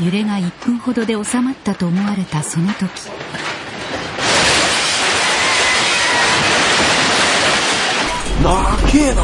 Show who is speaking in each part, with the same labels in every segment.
Speaker 1: 揺れが1分ほどで収まったと思われたその時、
Speaker 2: 長えな。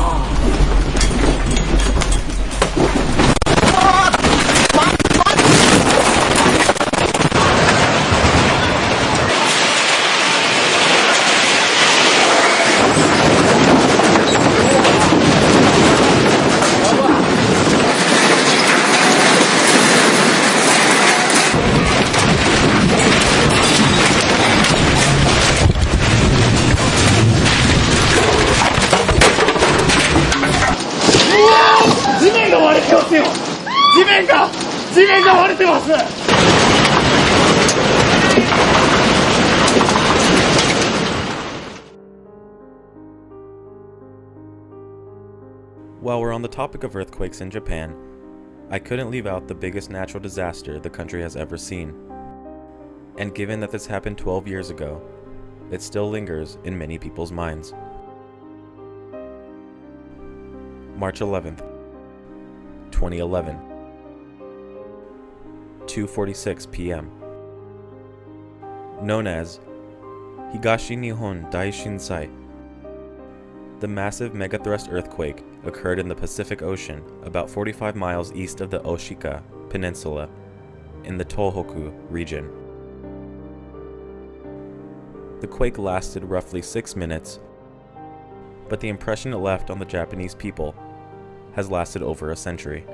Speaker 2: 地面が割れてます。
Speaker 3: While we're on the topic of earthquakes in Japan, I couldn't leave out the biggest natural disaster the country has ever seen. And given that this happened 12 years ago, it still lingers in many people's minds. March 11th, 2011. 2:46 p.m. Known as Higashi Nihon Daishinsai, the massive megathrust earthquake occurred in the Pacific Ocean about 45 miles east of the Oshika Peninsula in the Tohoku region. The quake lasted roughly 6 minutes, but the impression it left on the Japanese people has lasted over a century.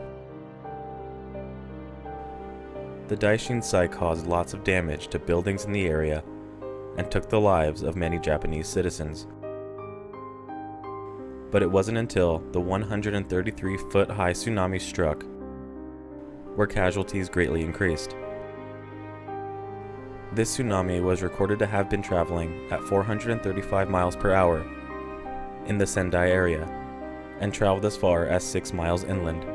Speaker 3: The Daishinsai caused lots of damage to buildings in the area and took the lives of many Japanese citizens. But it wasn't until the 133-foot-high tsunami struck where casualties greatly increased. This tsunami was recorded to have been traveling at 435 miles per hour in the Sendai area and traveled as far as 6 miles inland.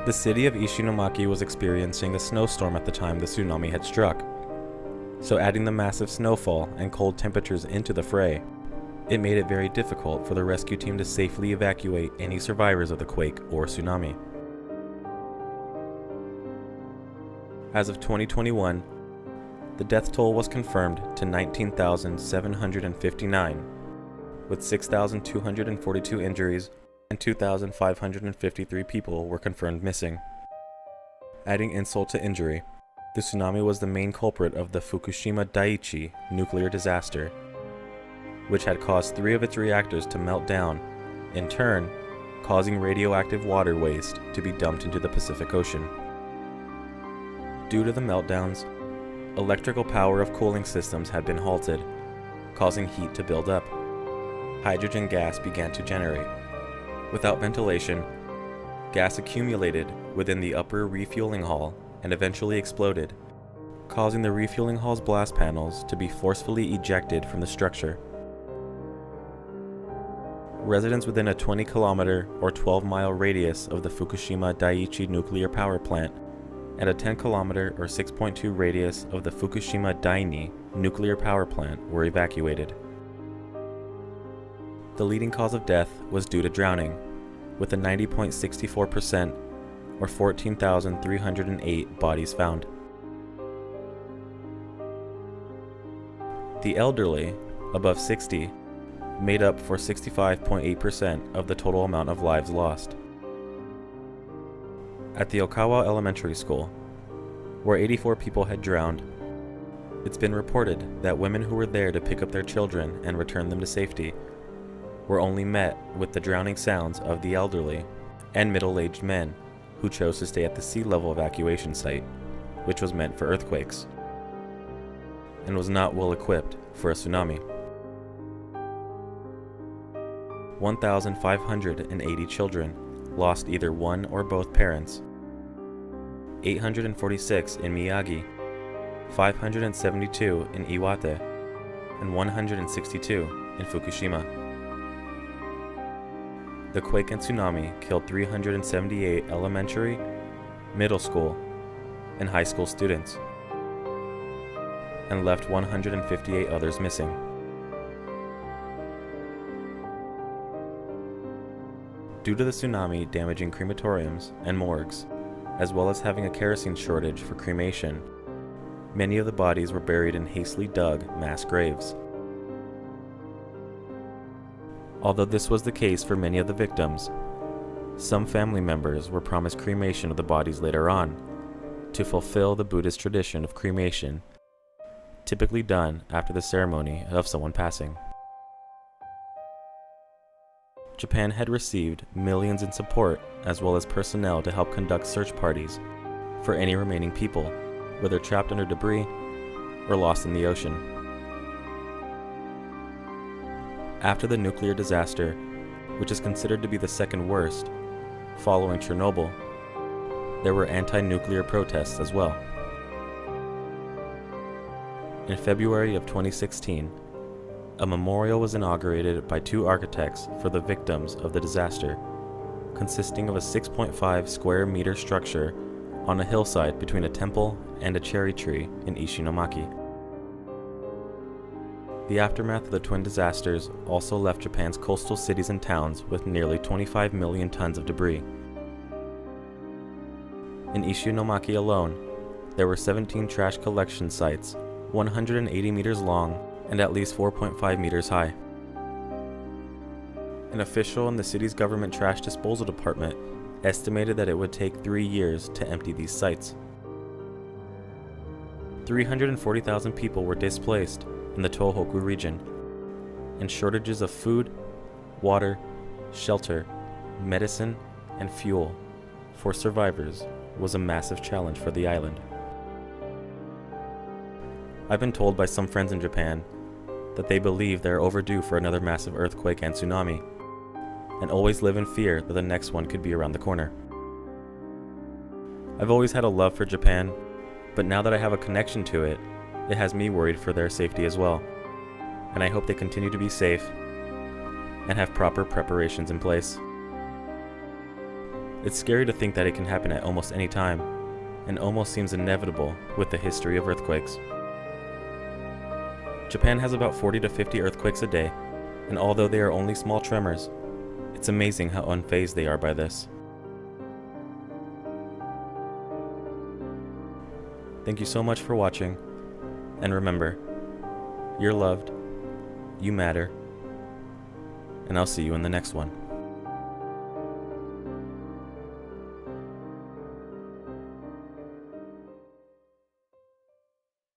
Speaker 3: The city of Ishinomaki was experiencing a snowstorm at the time the tsunami had struck, so adding the massive snowfall and cold temperatures into the fray, it made it very difficult for the rescue team to safely evacuate any survivors of the quake or tsunami. As of 2021, the death toll was confirmed to 19,759, with 6,242 injuries and 2,553 people were confirmed missing. Adding insult to injury, the tsunami was the main culprit of the Fukushima Daiichi nuclear disaster, which had caused 3 of its reactors to melt down, in turn causing radioactive water waste to be dumped into the Pacific Ocean. Due to the meltdowns, electrical power of cooling systems had been halted, causing heat to build up. Hydrogen gas began to generate. Without ventilation, gas accumulated within the upper refueling hall and eventually exploded, causing the refueling hall's blast panels to be forcefully ejected from the structure. Residents within a 20-kilometer or 12-mile radius of the Fukushima Daiichi nuclear power plant and a 10-kilometer or 6.2 radius of the Fukushima Daini nuclear power plant were evacuated. The leading cause of death was due to drowning, with a 90.64% or 14,308 bodies found. The elderly, above 60, made up for 65.8% of the total amount of lives lost. At the Okawa Elementary School, where 84 people had drowned, it's been reported that women who were there to pick up their children and return them to safety were only met with the drowning sounds of the elderly and middle-aged men who chose to stay at the sea level evacuation site, which was meant for earthquakes, and was not well equipped for a tsunami. 1,580 children lost either one or both parents, 846 in Miyagi, 572 in Iwate, and 162 in Fukushima. The quake and tsunami killed 378 elementary, middle school, and high school students, and left 158 others missing. Due to the tsunami damaging crematoriums and morgues, as well as having a kerosene shortage for cremation, many of the bodies were buried in hastily dug mass graves. Although this was the case for many of the victims, some family members were promised cremation of the bodies later on, to fulfill the Buddhist tradition of cremation, typically done after the ceremony of someone passing. Japan had received millions in support as well as personnel to help conduct search parties for any remaining people, whether trapped under debris or lost in the ocean. After the nuclear disaster, which is considered to be the second worst, following Chernobyl, there were anti-nuclear protests as well. In February of 2016, a memorial was inaugurated by two architects for the victims of the disaster, consisting of a 6.5 square meter structure on a hillside between a temple and a cherry tree in Ishinomaki. The aftermath of the twin disasters also left Japan's coastal cities and towns with nearly 25 million tons of debris. In Ishinomaki alone, there were 17 trash collection sites, 180 meters long and at least 4.5 meters high. An official in the city's government trash disposal department estimated that it would take 3 years to empty these sites. 340,000 people were displaced in the Tohoku region, and shortages of food, water, shelter, medicine, and fuel for survivors was a massive challenge for the island. I've been told by some friends in Japan that they believe they are overdue for another massive earthquake and tsunami, and always live in fear that the next one could be around the corner. I've always had a love for Japan, but now that I have a connection to it, it has me worried for their safety as well, and I hope they continue to be safe and have proper preparations in place. It's scary to think that it can happen at almost any time, and almost seems inevitable with the history of earthquakes. Japan has about 40 to 50 earthquakes a day, and although they are only small tremors, it's amazing how unfazed they are by this. Thank you so much for watching, and remember, you're loved, you matter, and I'll see you in the next one.